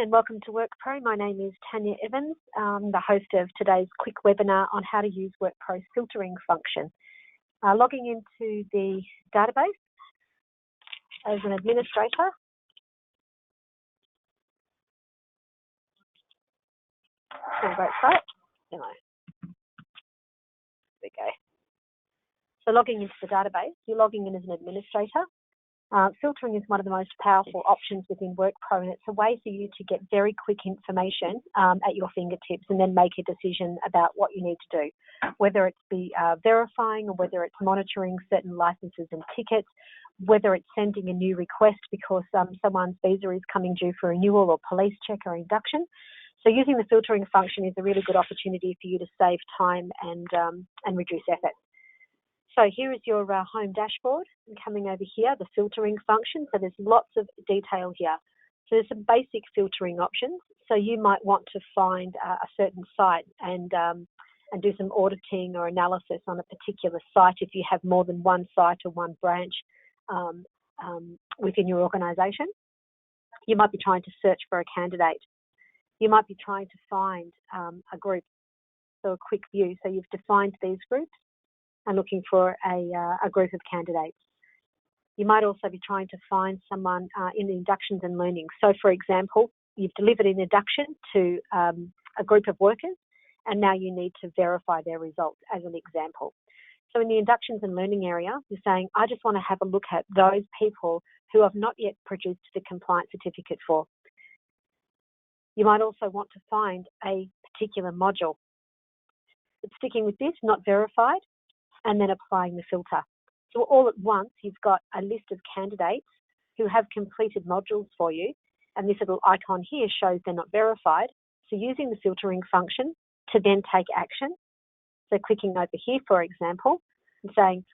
and welcome to WorkPro. My name is Tania Evans, the host of today's quick webinar on how to use WorkPro's filtering function. Logging into the database as an administrator. Great site. There we go. So logging into the database, you're logging in as an administrator. Filtering is one of the most powerful options within WorkPro, and it's a way for you to get very quick information at your fingertips and then make a decision about what you need to do, whether it's be verifying or whether it's monitoring certain licenses and tickets, whether it's sending a new request because someone's visa is coming due for renewal or police check or induction. So using the filtering function is a really good opportunity for you to save time and reduce effort. So here is your home dashboard, and coming over here, the filtering function. So there's lots of detail here. So there's some basic filtering options. So you might want to find a certain site and do some auditing or analysis on a particular site if you have more than one site or one branch within your organisation. You might be trying to search for a candidate. You might be trying to find a group, so a quick view. So you've defined these groups and looking for a group of candidates. You might also be trying to find someone in the inductions and learning. So, for example, you've delivered an induction to a group of workers, and now you need to verify their results, as an example. So in the inductions and learning area, you're saying, I just want to have a look at those people who have not yet produced the compliance certificate for. You might also want to find a particular module. But sticking with this, not verified, and then applying the filter. So all at once, you've got a list of candidates who have completed modules for you, and this little icon here shows they're not verified. So using the filtering function to then take action. So clicking over here, for example, and saying,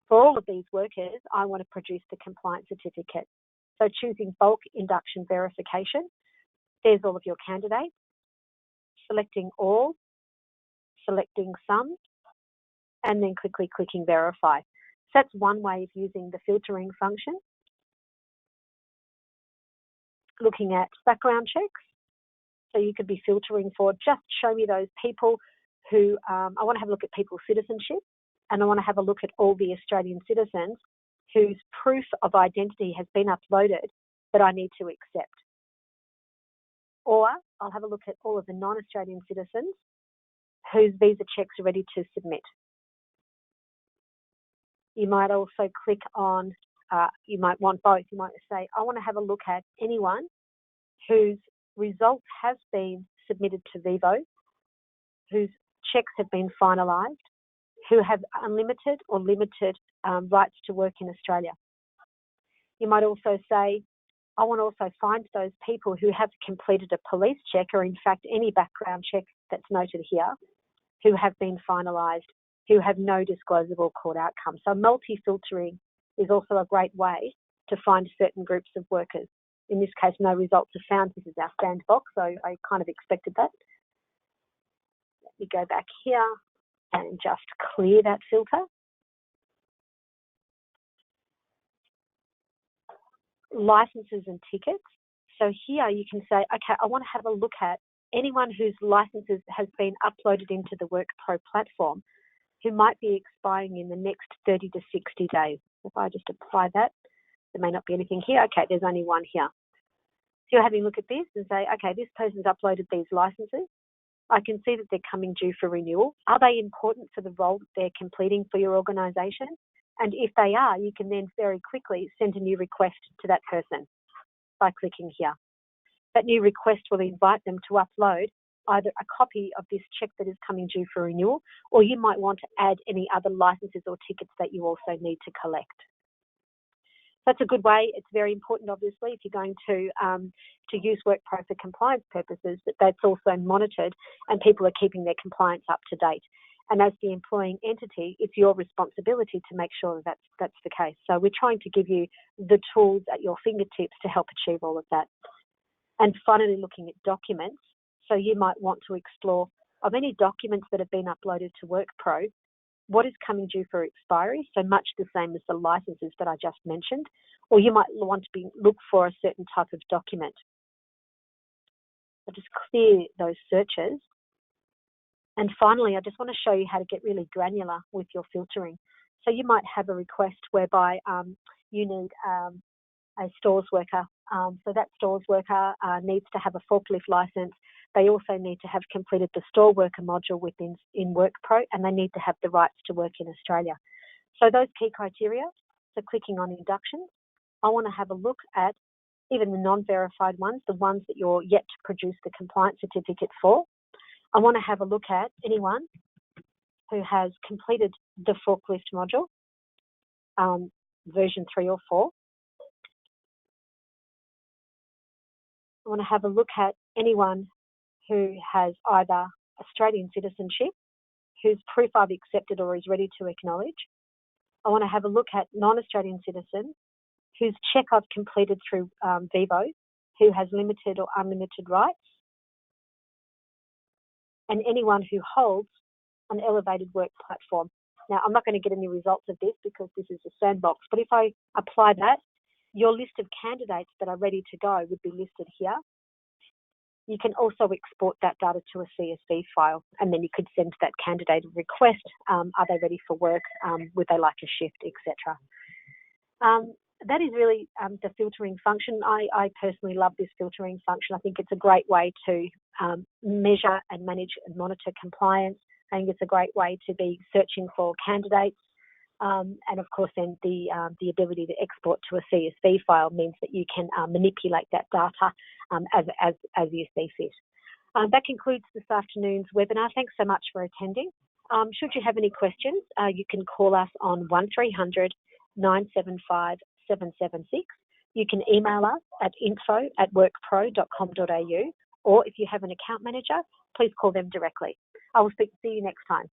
for all of these workers, I want to produce the compliance certificate. So choosing bulk induction verification, there's all of your candidates, selecting all, selecting some, and then quickly clicking verify. So that's one way of using the filtering function. Looking at background checks. So you could be filtering for just show me those people who, I want to have a look at people's citizenship, and I want to have a look at all the Australian citizens whose proof of identity has been uploaded that I need to accept. Or I'll have a look at all of the non-Australian citizens whose visa checks are ready to submit. You might also click on, you might want both. You might say, I want to have a look at anyone whose results have been submitted to Vivo, whose checks have been finalised, who have unlimited or limited rights to work in Australia. You might also say, I want to also find those people who have completed a police check or in fact any background check that's noted here, who have been finalised, who have no disclosable court outcome. So multi-filtering is also a great way to find certain groups of workers. In this case, no results are found. This is our sandbox, so I kind of expected that. Let me go back here and just clear that filter. Licenses and tickets. So here you can say, okay, I want to have a look at anyone whose licenses has been uploaded into the WorkPro platform who might be expiring in the next 30 to 60 days. If I just apply that, there may not be anything here. Okay, there's only one here. So you're having a look at this and say, okay, this person's uploaded these licenses. I can see that they're coming due for renewal. Are they important for the role that they're completing for your organisation? And if they are, you can then very quickly send a new request to that person by clicking here. That new request will invite them to upload either a copy of this check that is coming due for renewal, or you might want to add any other licenses or tickets that you also need to collect. That's a good way. It's very important, obviously, if you're going to use WorkPro for compliance purposes, that that's also monitored and people are keeping their compliance up to date. And as the employing entity, it's your responsibility to make sure that that's the case. So we're trying to give you the tools at your fingertips to help achieve all of that. And finally, looking at documents. So you might want to explore of any documents that have been uploaded to WorkPro, what is coming due for expiry, so much the same as the licenses that I just mentioned, or you might want to look for a certain type of document. So just clear those searches. And finally, I just want to show you how to get really granular with your filtering. So you might have a request whereby you need a stores worker. So that stores worker needs to have a forklift license. They also need to have completed the store worker module in WorkPro, and they need to have the rights to work in Australia. So those key criteria, so clicking on inductions, I want to have a look at even the non-verified ones, the ones that you're yet to produce the compliance certificate for. I want to have a look at anyone who has completed the forklift module, version 3 or 4. I want to have a look at anyone who has either Australian citizenship, whose proof I've accepted or is ready to acknowledge. I want to have a look at non-Australian citizens whose check I've completed through Vivo, who has limited or unlimited rights, and anyone who holds an elevated work platform. Now, I'm not going to get any results of this because this is a sandbox, but if I apply that, your list of candidates that are ready to go would be listed here. You can also export that data to a CSV file, and then you could send that candidate a request. Are they ready for work? Would they like a shift, etc. That is really the filtering function. I personally love this filtering function. I think it's a great way to measure and manage and monitor compliance. I think it's a great way to be searching for candidates. And of course, then the ability to export to a CSV file means that you can manipulate that data as you see fit. That concludes this afternoon's webinar. Thanks so much for attending. Should you have any questions, you can call us on 1300 975 776. You can email us at info@workpro.com.au, or if you have an account manager, please call them directly. I will see you next time.